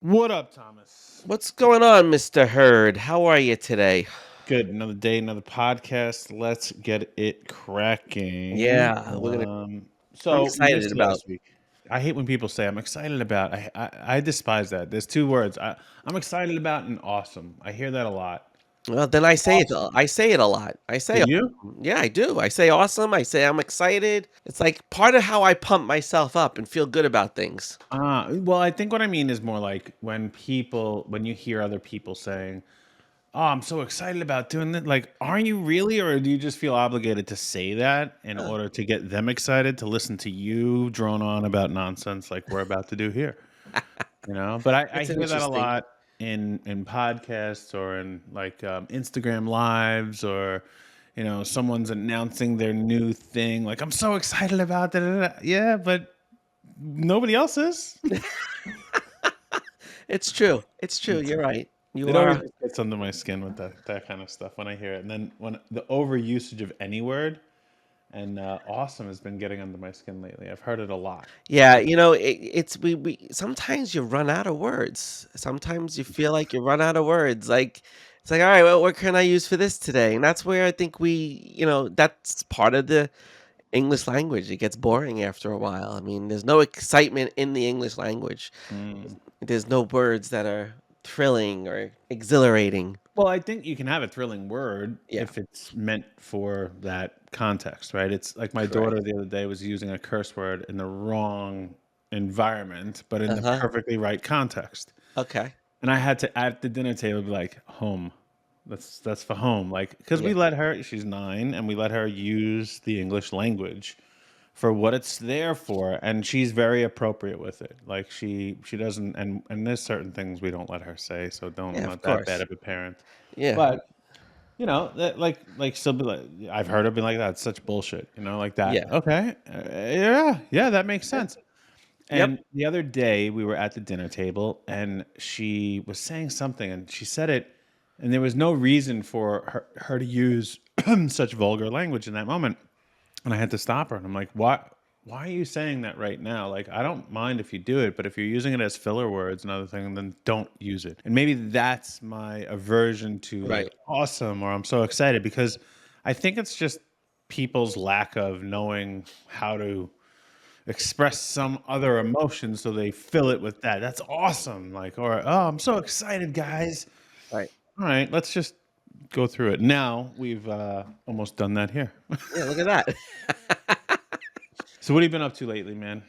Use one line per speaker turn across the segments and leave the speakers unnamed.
What up, Thomas?
What's going on, Mr. Hurd? How are you today?
Good. Another day, another podcast. Let's get it cracking.
Yeah, I'm
So we
excited
missed
about.
last week. I hate when people say I'm excited about. I despise that. There's two words. I'm excited about and awesome. I hear that a lot.
Well, then I say it.
Awesome.
I say it a lot. I
Do
say,
you?
awesome. Yeah, I do. I say awesome. I say I'm excited. It's like part of how I pump myself up and feel good about things.
Well, I think what I mean is more like when you hear other people saying, "Oh, I'm so excited about doing that." Like, are you really, or do you just feel obligated to say that in
Huh.
order to get them excited to listen to you drone on about nonsense like we're about to do here? But I
It's
hear that a
interesting.
lot in podcasts or in like Instagram lives or someone's announcing their new thing. Like, I'm so excited about that. Yeah, but nobody else is.
It's true. It's true.
It's
You're right. You
It always
are.
just gets under my skin with that kind of stuff when I hear it. And then when the overusage of any word and awesome has been getting under my skin lately. I've heard it a lot.
Yeah, it's we sometimes you run out of words. Sometimes you feel like you run out of words. Like it's like, all right, well, what can I use for this today? And that's where I think that's part of the English language. It gets boring after a while. I mean, there's no excitement in the English language.
Mm.
There's no words that are thrilling or exhilarating.
Well, I think you can have a thrilling word
Yeah,
if it's meant for that context, right? It's like my daughter
correct.
the other day was using a curse word in the wrong environment, but in the
Uh-huh.
perfectly right context.
Okay.
And I had to at the dinner table be like, home. That's for home. Like, because
Yeah.
we let her, she's 9, and we let her use the English language for what it's there for, and she's very appropriate with it. Like she doesn't, and there's certain things we don't let her say, so don't. I'm
Yeah, of
not that bad
course.
of a parent,
Yeah.
but that like she'll be like, I've heard her be like that. It's such bullshit, like that.
Yeah.
Okay, yeah, that makes
Yeah.
sense.
Yep.
And the other day we were at the dinner table and she was saying something and she said it, and there was no reason for her to use such vulgar language in that moment. And I had to stop her. And I'm like, why are you saying that right now? Like, I don't mind if you do it, but if you're using it as filler words and other thing, then don't use it. And maybe that's my aversion to like
Right.
awesome or I'm so excited, because I think it's just people's lack of knowing how to express some other emotion, so they fill it with that. That's awesome. Like, or oh, I'm so excited, guys.
Right.
All right, let's just go through it. Now we've almost done that here.
Yeah, look at that.
So what have you been up to lately, man?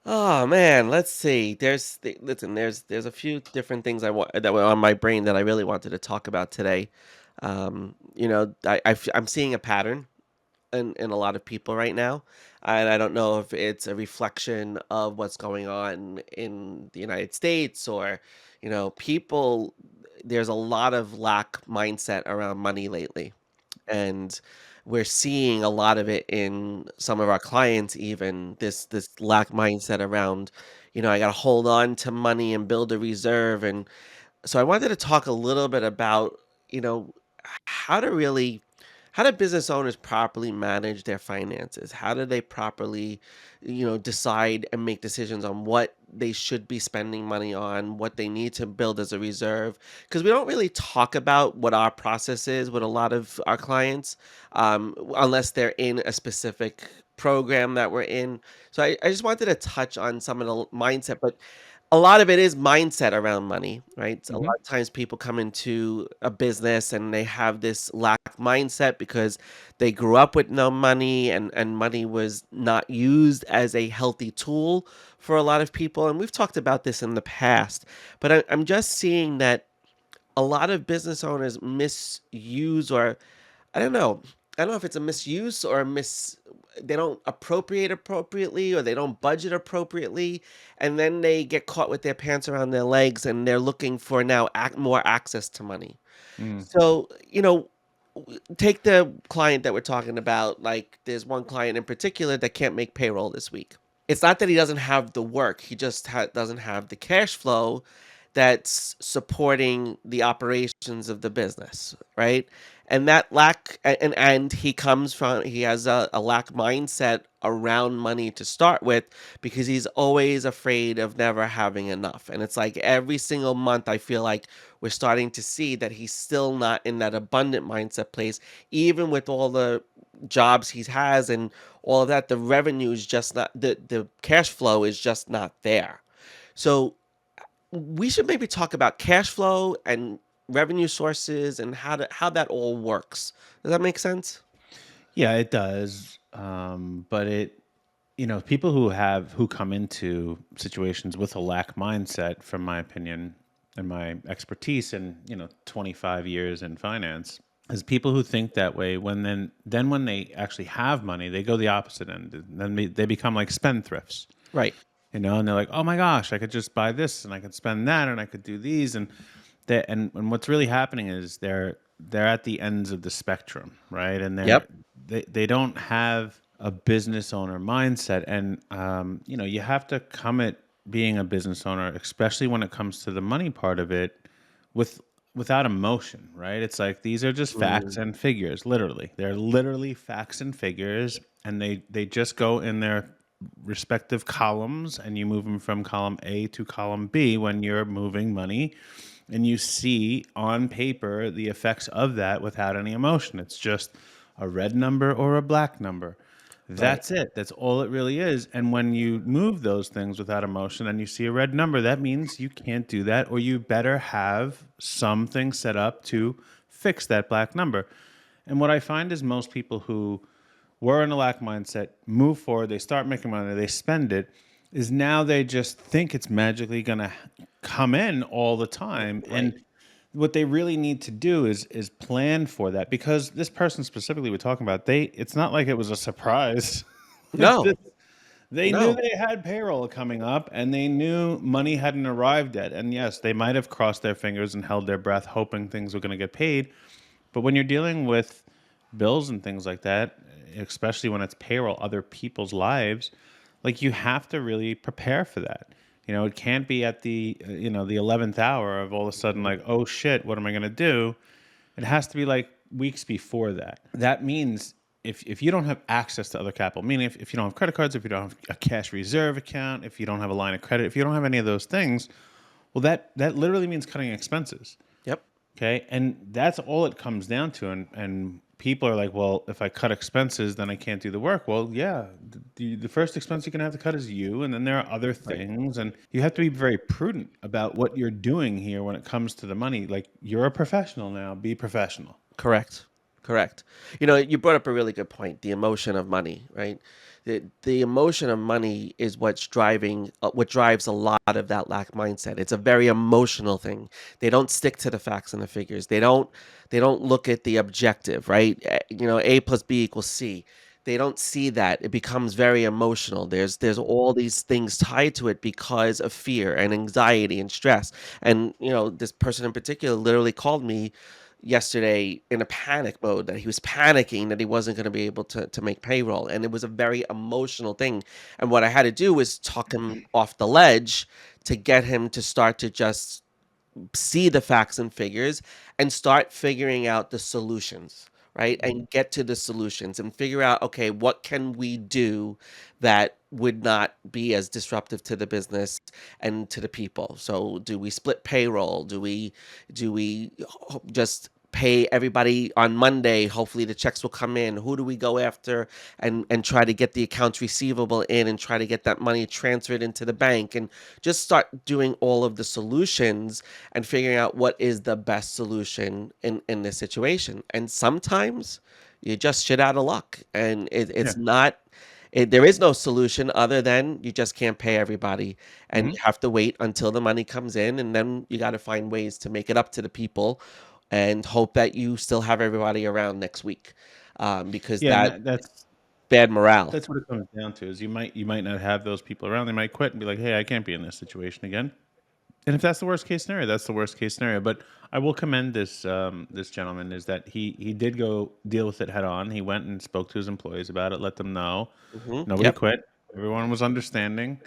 Oh man, let's see. Listen, there's a few different things I want that were on my brain that I really wanted to talk about today. I'm seeing a pattern in a lot of people right now, and I don't know if it's a reflection of what's going on in the United States or, people. There's a lot of lack mindset around money lately, and we're seeing a lot of it in some of our clients, even this lack mindset around, I got to hold on to money and build a reserve. And so I wanted to talk a little bit about, you know how to really how do business owners properly manage their finances? How do they properly, decide and make decisions on what they should be spending money on, what they need to build as a reserve? Because we don't really talk about what our process is with a lot of our clients, unless they're in a specific program that we're in. So I just wanted to touch on some of the mindset, but a lot of it is mindset around money, right? A
Hmm.
lot of times people come into a business and they have this lack mindset because they grew up with no money, and money was not used as a healthy tool for a lot of people. And we've talked about this in the past, but I'm just seeing that a lot of business owners misuse, or I don't know. I don't know if it's a misuse or a they don't appropriate appropriately, or they don't budget appropriately, and then they get caught with their pants around their legs and they're looking for now more access to money.
Mm.
So, take the client that we're talking about. Like, there's one client in particular that can't make payroll this week. It's not that he doesn't have the work, he just doesn't have the cash flow that's supporting the operations of the business, right? And that lack, and he has a lack mindset around money to start with, because he's always afraid of never having enough. And it's like every single month, I feel like we're starting to see that he's still not in that abundant mindset place, even with all the jobs he has and all of that. The revenue is just not, the cash flow is just not there. So we should maybe talk about cash flow and revenue sources and how that all works. Does that make sense?
Yeah, it does. But people who come into situations with a lack mindset, from my opinion and my expertise in 25 years in finance, is people who think that way. Then when they actually have money, they go the opposite end. Then they become like spendthrifts.
Right.
And they're like, oh my gosh, I could just buy this and I could spend that and I could do these, and what's really happening is they're at the ends of the spectrum, right? And
Yep.
they don't have a business owner mindset. And you have to come at being a business owner, especially when it comes to the money part of it, with without emotion, right? It's like these are just facts
Mm,
and figures. Literally, they're literally facts and figures, and they just go in their respective columns, and you move them from column A to column B when you're moving money, and you see on paper the effects of that without any emotion. It's just a red number or a black number.
right.
That's it. That's all it really is. And when you move those things without emotion and you see a red number, that means you can't do that, or you better have something set up to fix that black number. And what I find is most people who were in a lack mindset move forward, they start making money, they spend it, is now they just think it's magically going to come in all the time.
Right.
And what they really need to do is plan for that, because this person specifically we're talking about, it's not like it was a surprise. like
No.
this, they knew
No.
they had payroll coming up and they knew money hadn't arrived yet. And yes, they might have crossed their fingers and held their breath hoping things were going to get paid. But when you're dealing with bills and things like that, especially when it's payroll, other people's lives, like you have to really prepare for that. It can't be at the 11th hour of all of a sudden
Mhm.
like, oh shit, what am I going to do? It has to be like weeks before that. That means if you don't have access to other capital, meaning if you don't have credit cards, if you don't have a cash reserve account, if you don't have a line of credit, if you don't have any of those things, well, that literally means cutting expenses.
Yep.
Okay. And that's all it comes down to. And people are like, well, if I cut expenses, then I can't do the work. Well, yeah, the first expense you're going to have to cut is you. And then there are other
Right.
things. And you have to be very prudent about what you're doing here when it comes to the money. Like, you're a professional now, be professional.
Correct. Correct. You brought up a really good point, the emotion of money, right? The emotion of money is what drives a lot of that lack mindset. It's a very emotional thing. They don't stick to the facts and the figures. They don't look at the objective, right? A plus B equals C. They don't see that. It becomes very emotional. There's all these things tied to it because of fear and anxiety and stress. And this person in particular literally called me yesterday in a panic mode, that he was panicking that he wasn't going to be able to make payroll, and it was a very emotional thing. And what I had to do was talk him off the ledge to get him to start to just see the facts and figures and start figuring out the solutions, right? And get to the solutions and figure out, okay, what can we do that would not be as disruptive to the business and to the people? So do we split payroll? Do we just pay everybody on Monday? Hopefully the checks will come in. Who do we go after and try to get the accounts receivable in and try to get that money transferred into the bank, and just start doing all of the solutions and figuring out what is the best solution in this situation. And sometimes you just shit out of luck, and
Yeah.
it's not. There is no solution other than you just can't pay everybody, and
Hmm.
you have to wait until the money comes in, and then you got to find ways to make it up to the people, and hope that you still have everybody around next week, because
Yeah. And
that
that's
bad morale.
what it comes down to is you might not have those people around. They might quit and be like, hey, I can't be in this situation again. And if that's the worst case scenario, that's the worst case scenario. But I will commend this gentleman, is that he did go deal with it head on. He went and spoke to his employees about it, let them know. Nobody
Yep.
quit. Everyone was understanding.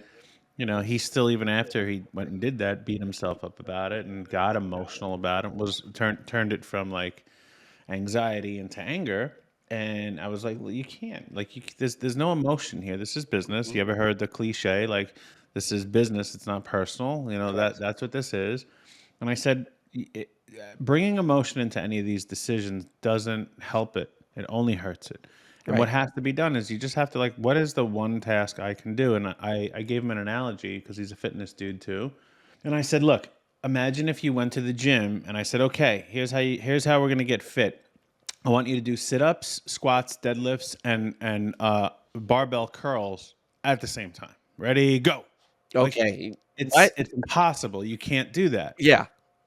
He still, even after he went and did that, beat himself up about it and got emotional about it. Was turned it from like anxiety into anger. And I was like, well, you can't. Like, there's no emotion here. This is business.
Mhm.
You ever heard the cliche like, this is business. It's not personal.
Correct.
That's what this is. And I said, bringing emotion into any of these decisions doesn't help it. It only hurts it. And what
Right.
has to be done is you just have to, like, what is the one task I can do? And I gave him an analogy because he's a fitness dude too. And I said, look, imagine if you went to the gym and I said, okay, here's how we're gonna get fit. I want you to do sit-ups, squats, deadlifts, and barbell curls at the same time. Ready, go. Like,
Okay.
it's
What?
it's impossible. You can't do that.
Yeah.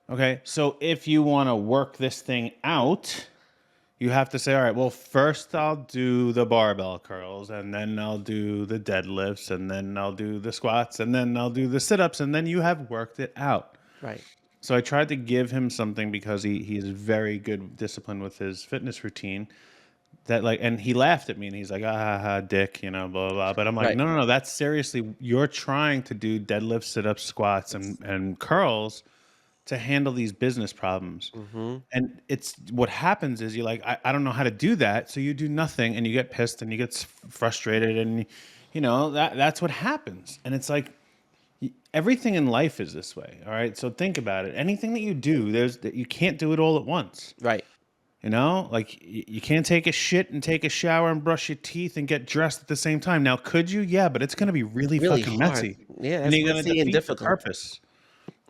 Okay. So if you want to work this thing out, you have to say, all right, well, first I'll do the barbell curls, and then I'll do the deadlifts, and then I'll do the squats, and then I'll do the sit-ups, and then you have worked it out.
Right.
So I tried to give him something because he is very good disciplined with his fitness routine. That, like, and he laughed at me and he's like, ah, ha, ha, dick, blah, blah, blah. But I'm like,
Right.
no, no, no, that's seriously, you're trying to do deadlifts, sit-ups, squats,
It's
and curls to handle these business problems.
mhm.
And it's what happens is you're like, I don't know how to do that. So you do nothing and you get pissed and you get frustrated and that's what happens. And it's like everything in life is this way. All right. So think about it. Anything that you do, there's that you can't do it all at once.
Right.
Like you can't take a shit and take a shower and brush your teeth and get dressed at the same time. Now, could you? Yeah, but it's going to be really
Really
fucking
hard.
messy
Yeah,
and
it's
you're going to
messy and
defeat the
difficult.
purpose.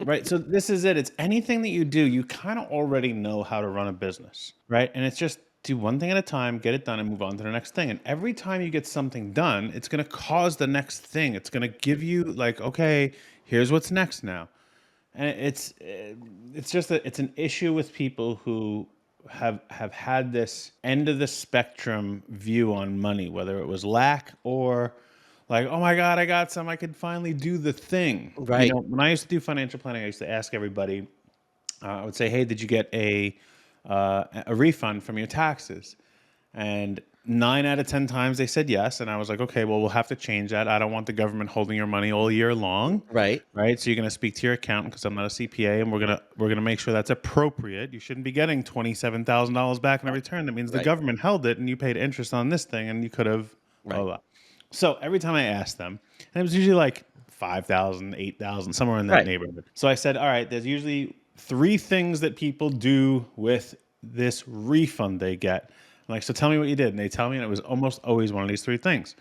Right. So this is it. It's anything that you do, you kind of already know how to run a business. Right. And it's just do one thing at a time, get it done, and move on to the next thing. And every time you get something done, it's going to cause the next thing. It's going to give you, like, okay, here's what's next now. And it's just that it's an issue with people who have had this end of the spectrum view on money, whether it was lack or like, oh my God, I got some, I could finally do the thing.
Right.
When I used to do financial planning, I used to ask everybody, I would say, hey, did you get a refund from your taxes? And 9 out of 10 times they said yes. And I was like, okay, well, we'll have to change that. I don't want the government holding your money all year long.
Right.
Right. So you're going to speak to your accountant because I'm not a CPA, and we're gonna make sure that's appropriate. You shouldn't be getting $27,000 back in a return. That means the
Right.
government held it and you paid interest on this thing and you could have blah,
Right.
blah. So every time I asked them, and it was usually like 5,000, 8,000, somewhere in that
Right.
neighborhood. So I said, all right, there's usually three things that people do with this refund they get. I'm like, so tell me what you did. And they tell me, and it was almost always one of these three things.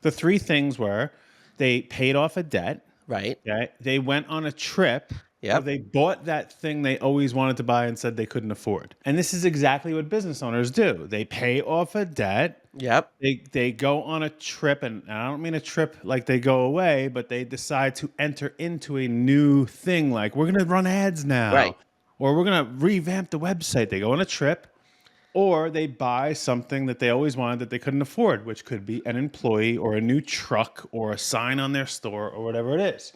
The three things were they paid off a debt.
Right.
Okay. They went on a trip, or
Yep.
they bought that thing they always wanted to buy and said they couldn't afford. And this is exactly what business owners do. They pay off a debt.
Yep.
They go on a trip, and I don't mean a trip like they go away, but they decide to enter into a new thing, like we're gonna run ads
Right.
now, or we're gonna revamp the website. They go on a trip, or they buy something that they always wanted that they couldn't afford, which could be an employee or a new truck or a sign on their store or whatever it is.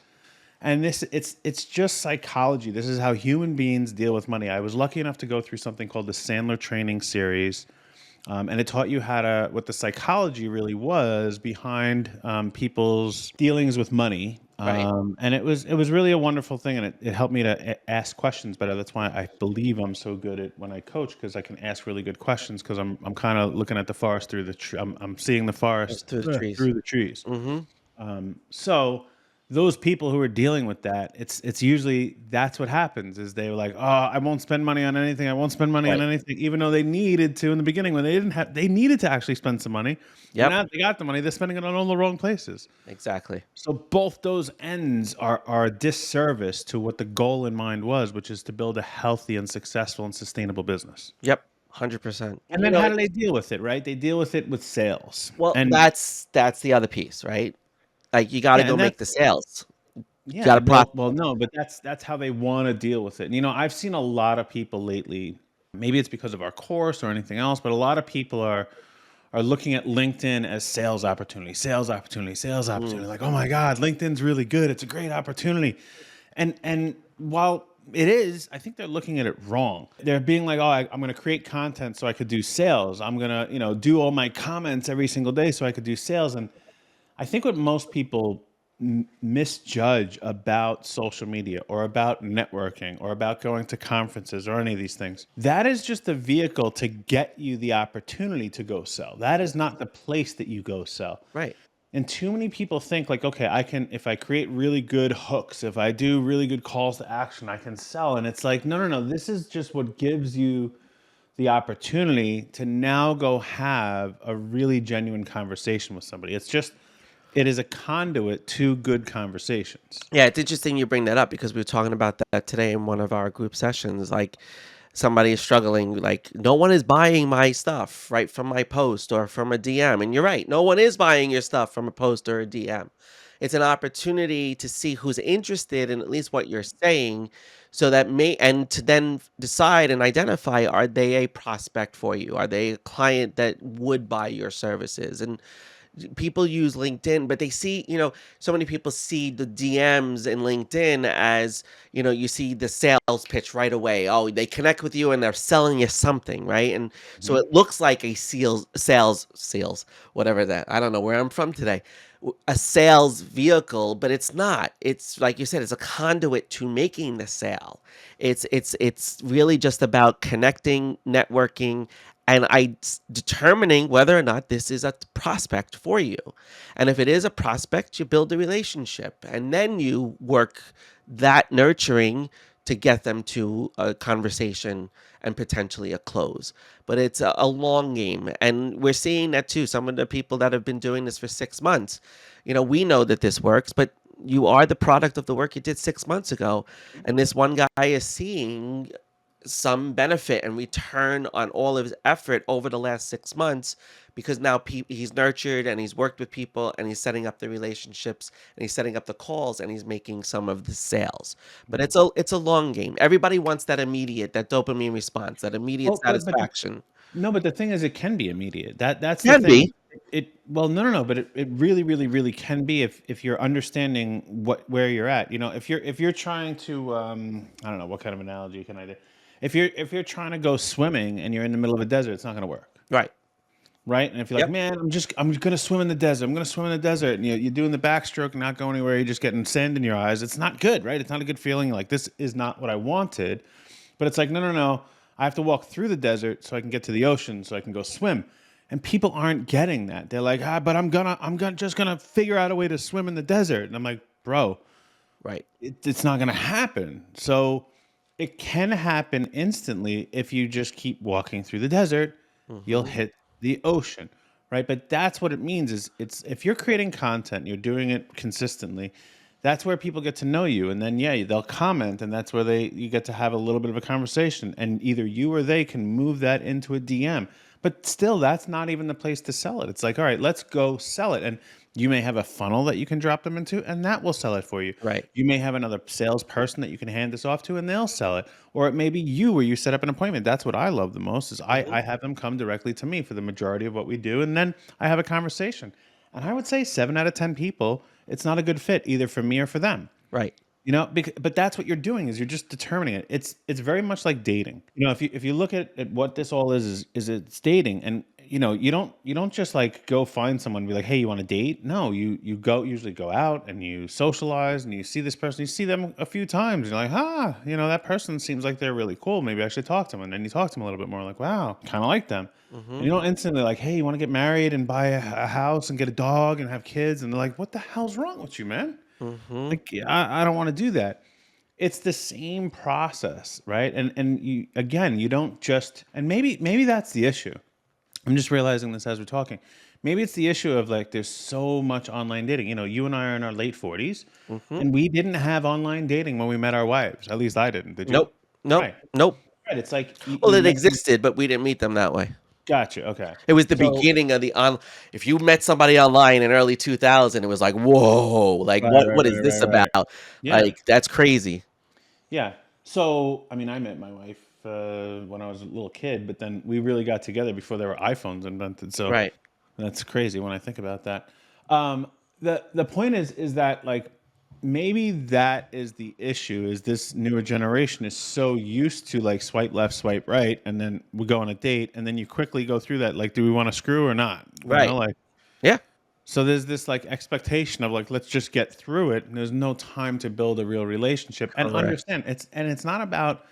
And it's just psychology. This is how human beings deal with money. I was lucky enough to go through something called the Sandler Training Series, and it taught you what the psychology really was behind people's dealings with money.
Right.
And it was really a wonderful thing, and it helped me to ask questions better. That's why I believe I'm so good at when I coach, because I can ask really good questions, because I'm kind of looking at the forest through the tree. I'm seeing the
Goes
forest
through the trees.
through the trees.
Mhm.
So those people who are dealing with that, it's usually that's what happens is they're like, oh, I won't spend money on anything. I won't spend money on
Right.
anything, even though they needed to in the beginning when they didn't have, they needed to actually spend some money. And
Yep.
now that they got the money, they're spending it on all the wrong places.
Exactly.
So both those ends are a disservice to what the goal in mind was, which is to build a healthy and successful and sustainable business.
Yep. 100%.
And then how do they deal with it, right? They deal with it with sales.
Well,
And
that's the other piece, right? Like, you gotta
yeah,
go
and
make
that's
the sales. You
yeah,
gotta
well,
process.
no, but that's how they want to deal with it. And, I've seen a lot of people lately. Maybe it's because of our course or anything else, but a lot of people are looking at LinkedIn as sales opportunity, sales opportunity, sales
Mm.
opportunity. Like, oh my God, LinkedIn's really good. It's a great opportunity. And while it is, I think they're looking at it wrong. They're being like, oh, I'm going to create content so I could do sales. I'm going to, do all my comments every single day so I could do sales. And I think what most people misjudge about social media or about networking or about going to conferences or any of these things. That is just a vehicle to get you the opportunity to go sell. That is not the place that you go sell.
Right.
And too many people think like, okay, I can, if I create really good hooks, if I do really good calls to action, I can sell. And it's like, no, no, no. This is just what gives you the opportunity to now go have a really genuine conversation with somebody. It's just, it is a conduit to good conversations.
Yeah, it's interesting you bring that up because we were talking about that today in one of our group sessions. Like somebody is struggling, like no one is buying my stuff right from my post or from a DM. And you're right, no one is buying your stuff from a post or a DM. It's an opportunity to see who's interested in at least what you're saying, so that may and to then decide and identify, are they a prospect for you? Are they a client that would buy your services? And people use LinkedIn, but they see, so many people see the DMs in LinkedIn as, you see the sales pitch right away. Oh, they connect with you and they're selling you something, right? And so
Mhm.
it looks like a sales, whatever that. I don't know where I'm from today. A sales vehicle, but it's not. It's like you said, it's a conduit to making the sale. It's really just about connecting, networking, and determining whether or not this is a prospect for you. And if it is a prospect, you build a relationship and then you work that nurturing to get them to a conversation and potentially a close. But it's a long game. And we're seeing that too. Some of the people that have been doing this for 6 months, we know that this works, but you are the product of the work you did 6 months ago. And this one guy is seeing some benefit and return on all of his effort over the last 6 months, because now he's nurtured and he's worked with people and he's setting up the relationships and he's setting up the calls and he's making some of the sales. But it's a long game. Everybody wants that dopamine response, that immediate
Well,
satisfaction.
no, but the thing is, it can be immediate. That's the
Can
thing.
be.
Well, no, no, no, but it really, really, really can be if you're understanding where you're at. If you're trying to, I don't know what kind of analogy can I do. If you're trying to go swimming and you're in the middle of a desert, it's not going to work,
Right.
right? And if you're like,
Yep.
man, I'm gonna swim in the desert. I'm gonna swim in the desert, and you're doing the backstroke, not going anywhere. You're just getting sand in your eyes. It's not good, right? It's not a good feeling. Like, this is not what I wanted. But it's like, no, no, no. I have to walk through the desert so I can get to the ocean so I can go swim. And people aren't getting that. They're like, but I'm just gonna figure out a way to swim in the desert. And I'm like, bro,
Right.
it's not gonna happen. So it can happen instantly if you just keep walking through the desert, you'll
Hmm.
hit the ocean, right? But that's what it means is it's if you're creating content, you're doing it consistently, that's where people get to know you. And then yeah, they'll comment and that's where you get to have a little bit of a conversation. And either you or they can move that into a DM. But still, that's not even the place to sell it. It's like, all right, let's go sell it. And you may have a funnel that you can drop them into, and that will sell it for you.
Right.
You may have another salesperson that you can hand this off to, and they'll sell it. Or it may be you where you set up an appointment. That's what I love the most is
Hmm.
I have them come directly to me for the majority of what we do, and then I have a conversation. And I would say 7 out of 10 people, it's not a good fit either for me or for them.
Right.
But that's what you're doing is you're just determining it. It's very much like dating. If you look at what this all is it's dating, and you don't just like go find someone and be like, hey, you want to date? No, you usually go out and you socialize and you see this person, you see them a few times, and you're like, that person seems like they're really cool. Maybe I should talk to them. And then you talk to them a little bit more, like, wow, kind of like them.
Hmm.
And you don't instantly like, hey, you want to get married and buy a house and get a dog and have kids, and they're like, what the hell's wrong with you, man?
Hmm.
Like, I don't want to do that. It's the same process, right? And you again, you don't just and maybe that's the issue. I'm just realizing this as we're talking. Maybe it's the issue of like there's so much online dating. You and I are in our late 40s,
Hmm.
and we didn't have online dating when we met our wives. At least I didn't. Did you?
Nope. Nope.
Right.
Nope.
Right. It's like you,
Well,
you
it
met some.
existed, but we didn't meet them that way.
Gotcha. Okay.
It was the
So
beginning of the on. If you met somebody online in early 2000, it was like, whoa, like
right, right,
what is
right,
this
right, right.
about?
Yeah.
Like that's crazy.
Yeah. So, I mean, I met my wife when I was a little kid, but then we really got together before there were iPhones invented. So
Right.
that's crazy when I think about that. Um, the point is that like maybe that is the issue is this newer generation is so used to like swipe left, swipe right, and then we go on a date, and then you quickly go through that like, do we want to screw or not?
Right.
Like
Yeah.
So there's this like expectation of like, let's just get through it. And there's no time to build a real relationship and
Correct.
understand it's not about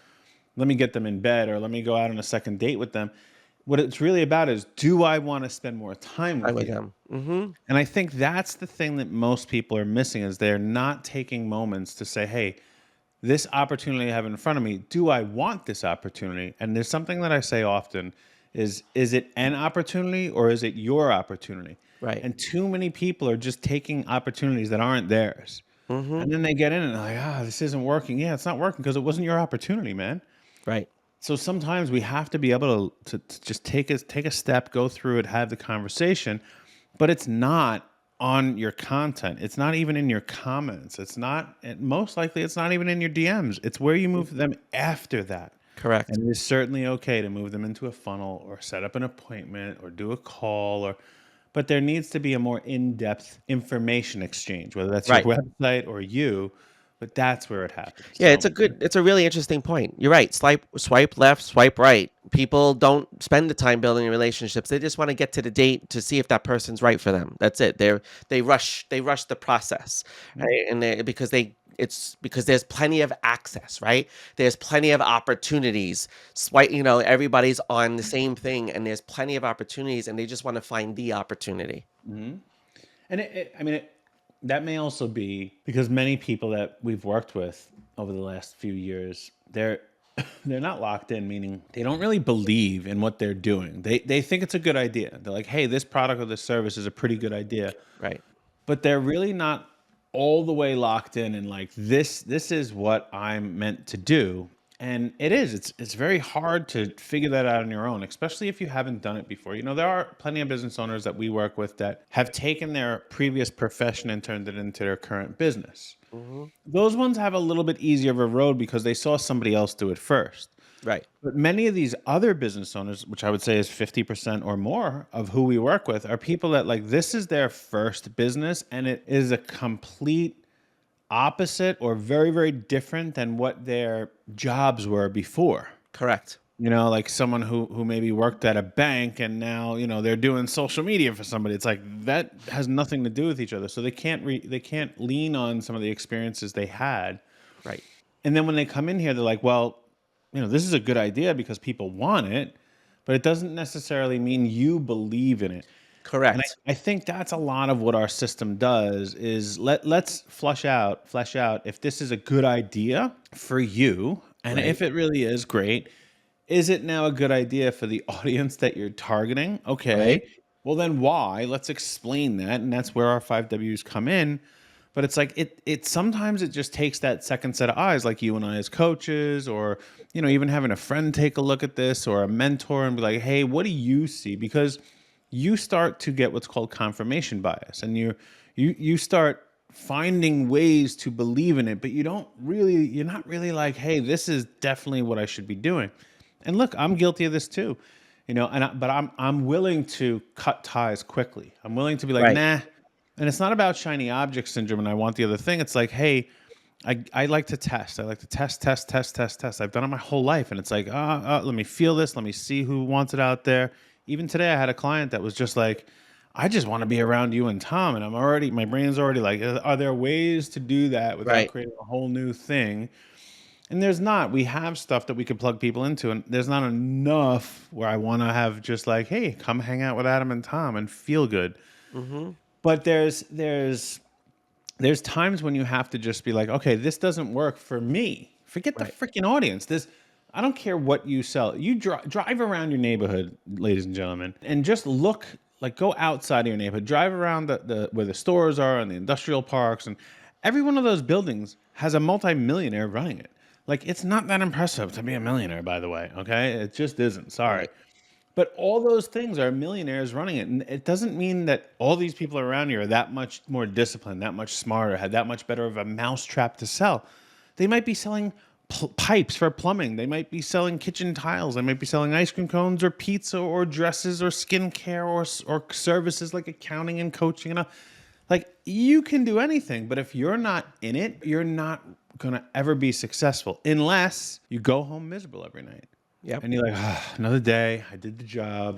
let me get them in bed or let me go out on a second date with them. What it's really about is, do I want to spend more time
I'm
with
with
you?
them. Mhm.
And I think that's the thing that most people are missing is they're not taking moments to say, hey, this opportunity I have in front of me, do I want this opportunity? And there's something that I say often is it an opportunity or is it your opportunity?
Right.
And too many people are just taking opportunities that aren't theirs.
Mhm.
And then they get in and they're like, this isn't working. Yeah, it's not working because it wasn't your opportunity, man.
Right.
So sometimes we have to be able to just take a step, go through it, have the conversation, but it's not on your content. It's not even in your comments. It's not, and most likely, it's not even in your DMs. It's where you move them after that.
Correct.
And it is certainly okay to move them into a funnel or set up an appointment or do a call but there needs to be a more in-depth information exchange, whether that's your
Right.
website or you, but that's where it happens.
Yeah,
So,
it's a really interesting point. You're right. Swipe left, swipe right. People don't spend the time building relationships. They just want to get to the date to see if that person's right for them. That's it. They rush the process,
yeah.
right? And because they it's because there's plenty of access, right? There's plenty of opportunities. Swipe, everybody's on the same thing, and there's plenty of opportunities, and they just want to find the opportunity.
Mhm. And I mean, that may also be because many people that we've worked with over the last few years, they're not locked in, meaning they don't really believe in what they're doing. They think it's a good idea. They're like, hey, this product or this service is a pretty good idea,
Right.
but they're really not all the way locked in and like this is what I'm meant to do. And it's very hard to figure that out on your own, especially if you haven't done it before. There are plenty of business owners that we work with that have taken their previous profession and turned it into their current business.
Hmm.
Those ones have a little bit easier of a road because they saw somebody else do it first.
Right.
But many of these other business owners, which I would say is 50% or more of who we work with, are people that like this is their first business and it is a complete opposite or very, very different than what their jobs were before.
Correct.
Like someone who maybe worked at a bank and now, they're doing social media for somebody. It's like that has nothing to do with each other. So they can't lean on some of the experiences they had.
Right.
And then when they come in here, they're like, well, this is a good idea because people want it, but it doesn't necessarily mean you believe in it. And
Correct.
I think that's a lot of what our system does is let's flesh out if this is a good idea for you. And
Right.
if it really is great, is it now a good idea for the audience that you're targeting?
Right.
Okay. Well, then why? Let's explain that. And that's where our 5Ws come in. But it's like it sometimes it just takes that second set of eyes, like you and I as coaches, or even having a friend take a look at this or a mentor and be like, hey, what do you see? Because you start to get what's called confirmation bias, and you start finding ways to believe in it, but you're not really like, hey, this is definitely what I should be doing. And look, I'm guilty of this too, but I'm willing to cut ties quickly. I'm willing to be like,
Right.
nah. And it's not about shiny object syndrome and I want the other thing. It's like, hey, I like to test. I like to test. I've done it my whole life. And it's like, let me feel this. Let me see who wants it out there. Even today, I had a client that was just like, I just want to be around you and Tom. And my brain's already like, are there ways to do that without
Right.
creating a whole new thing? And there's not. We have stuff that we could plug people into, and there's not enough where I want to have just like, hey, come hang out with Adam and Tom and feel good.
Hmm.
But there's times when you have to just be like, okay, this doesn't work for me. Forget the
Right.
freaking audience. I don't care what you sell. You drive around your neighborhood, ladies and gentlemen, and just look, like go outside of your neighborhood, drive around the where the stores are and the industrial parks, and every one of those buildings has a multimillionaire running it. Like it's not that impressive to be a millionaire, by the way. Okay, it just isn't. Sorry.
Right.
But all those things are millionaires running it. And it doesn't mean that all these people around you are that much more disciplined, that much smarter, had that much better of a mousetrap to sell. They might be selling pipes for plumbing. They might be selling kitchen tiles. They might be selling ice cream cones or pizza or dresses or skincare or services like accounting and coaching. Like you can do anything, but if you're not in it, you're not going to ever be successful unless you go home miserable every night
Yep.
and you're like, another day, I did the job,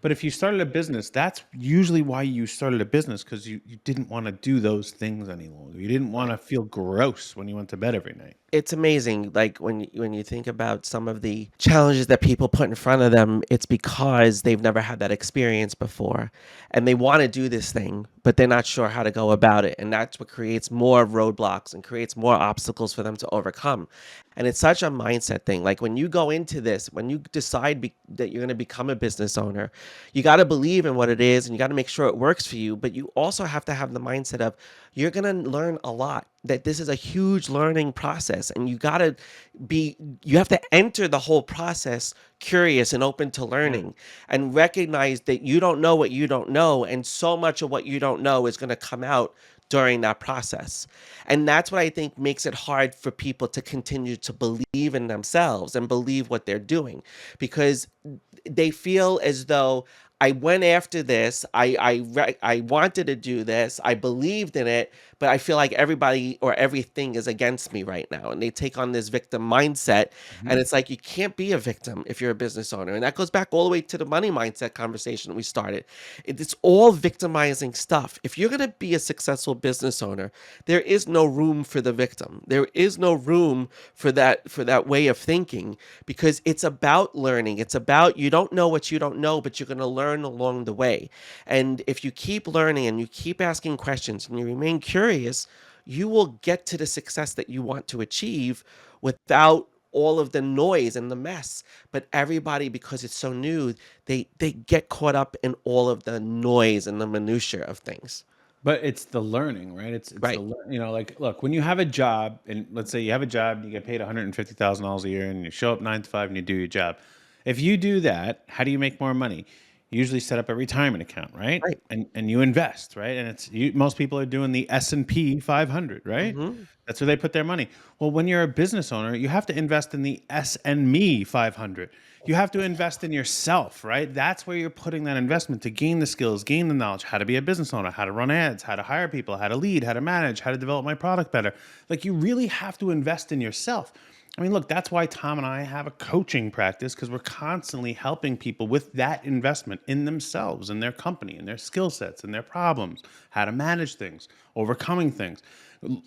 But if you started a business, that's usually why you started a business, because you didn't want to do those things any longer. You didn't want to feel gross when you went to bed every night.
It's amazing, like, when you think about some of the challenges that people put in front of them, it's because they've never had that experience before, and they wanna do this thing, but they're not sure how to go about it, and that's what creates more roadblocks and creates more obstacles for them to overcome, and it's such a mindset thing. Like, when you go into this, when you decide that you're gonna become a business owner, you gotta believe in what it is, and you gotta make sure it works for you, but you also have to have the mindset of, you're gonna learn a lot, that this is a huge learning process, and you have to enter the whole process curious and open to
Yeah.
learning, and recognize that you don't know what you don't know, and so much of what you don't know is going to come out during that process. And that's what I think makes it hard for people to continue to believe in themselves and believe what they're doing, because they feel as though, I went after this. I wanted to do this. I believed in it, but I feel like everybody or everything is against me right now. And they take on this victim mindset. And
Mhm.
it's like, you can't be a victim if you're a business owner. And that goes back all the way to the money mindset conversation we started. It's all victimizing stuff. If you're going to be a successful business owner, there is no room for the victim. There is no room for that way of thinking, because it's about learning. It's about, you don't know what you don't know, but you're going to learn along the way. And if you keep learning and you keep asking questions and you remain curious, you will get to the success that you want to achieve without all of the noise and the mess. But everybody, because it's so new, they get caught up in all of the noise and the minutia of things.
But it's the learning, right? It's the
Right.
like, look, when you have a job, and let's say you have a job, and you get paid $150,000 a year, and you show up 9 to 5 and you do your job. If you do that, how do you make more money? You usually set up a retirement account, right?
Right.
And you invest, right? And most people are doing the S&P 500, right?
Hmm.
That's where they put their money. Well, when you're a business owner, you have to invest in the S and Me 500. You have to invest in yourself, right? That's where you're putting that investment to gain the skills, gain the knowledge, how to be a business owner, how to run ads, how to hire people, how to lead, how to manage, how to develop my product better. Like, you really have to invest in yourself. I mean, look, that's why Tom and I have a coaching practice, because we're constantly helping people with that investment in themselves, in their company, in their skill sets, in their problems, how to manage things, overcoming things,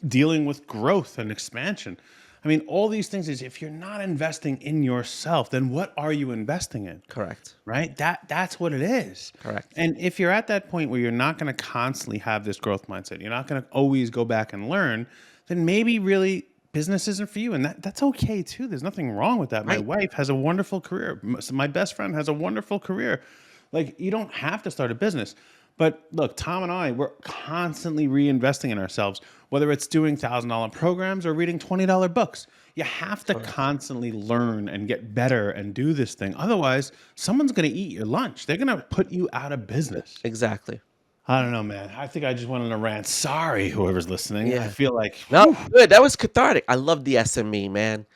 dealing with growth and expansion. I mean, all these things is, if you're not investing in yourself, then what are you investing in?
Correct.
Right? That's what it is.
Correct.
And if you're at that point where you're not going to constantly have this growth mindset, you're not going to always go back and learn, then maybe really business isn't for you, and that's okay too. There's nothing wrong with that. My
Right.
wife has a wonderful career. My best friend has a wonderful career. Like, you don't have to start a business. But look, Tom and I, we're constantly reinvesting in ourselves, whether it's doing $1,000 programs or reading $20 books. You have to
Correct.
constantly learn and get better and do this thing. Otherwise, someone's going to eat your lunch. They're going to put you out of business.
Exactly.
I don't know, man. I think I just went on a rant. Sorry, whoever's listening. I
Yeah.
feel like,
No,
whew,
good. That was cathartic. I love the SME, man.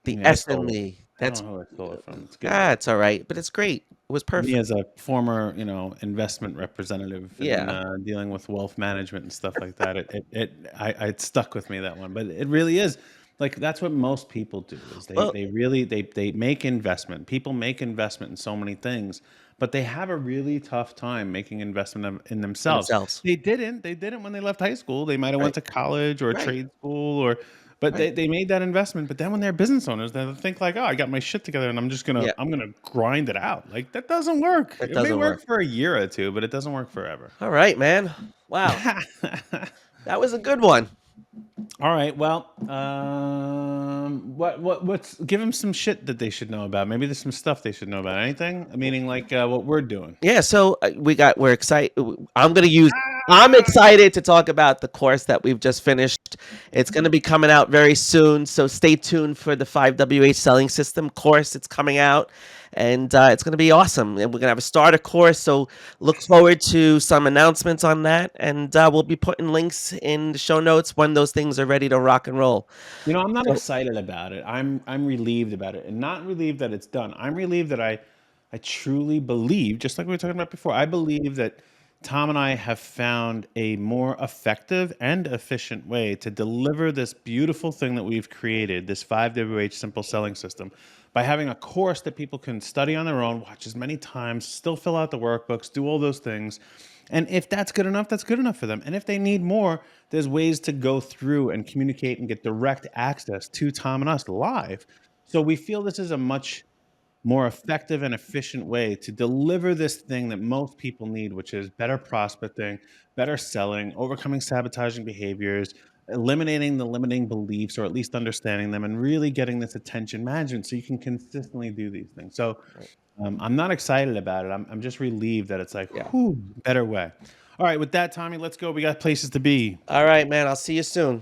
The
yeah, I stole it.
SME.
I don't
That's
know who I stole it from. It's good though.
it's all right, but it's great. It was
Me,
perfect.
as a former, investment representative, and
Yeah.
dealing with wealth management and stuff like that, it stuck with me, that one. But it really is, like, that's what most people do, is
Well,
they really they make investment. People make investment in so many things, but they have a really tough time making investment in
in
themselves.
themselves.
They didn't when they left high school. They might have went
Right.
to college or a
Right.
trade school, but
Right.
they made that investment. But then when they're business owners, they think like, oh, I got my shit together, and
Yeah.
I'm gonna grind it out. Like, that doesn't work.
That
It may
doesn't
work
work.
for a year or two, but it doesn't work forever.
All right, man. Wow. That was a good one.
All right. Well, what's give them some shit that they should know about? Maybe there's some stuff they should know about. Anything? Meaning, like, what we're doing.
Yeah, so we're excited. I'm excited to talk about the course that we've just finished. It's going to be coming out very soon, so stay tuned for the 5WH selling system course. It's coming out, and it's going to be awesome. And we're going to have a starter course, so look forward to some announcements on that. And we'll be putting links in the show notes when those things are ready to rock and roll.
I'm not
So,
excited about it. I'm relieved about it, and not relieved that it's done. I'm relieved that I truly believe, just like we were talking about before. I believe that Tom and I have found a more effective and efficient way to deliver this beautiful thing that we've created, this 5WH simple selling system, by having a course that people can study on their own, watch as many times, still fill out the workbooks, do all those things. And if that's good enough, that's good enough for them. And if they need more, there's ways to go through and communicate and get direct access to Tom and us live. So we feel this is a much more effective and efficient way to deliver this thing that most people need, which is better prospecting, better selling, overcoming sabotaging behaviors, eliminating the limiting beliefs, or at least understanding them, and really getting this attention management so you can consistently do these things. So
Right.
I'm not excited about it. I'm just relieved that it's like,
Yeah.
whew, better way. All right, with that, Tommy, let's go. We got places to be.
All right, man. I'll see you soon.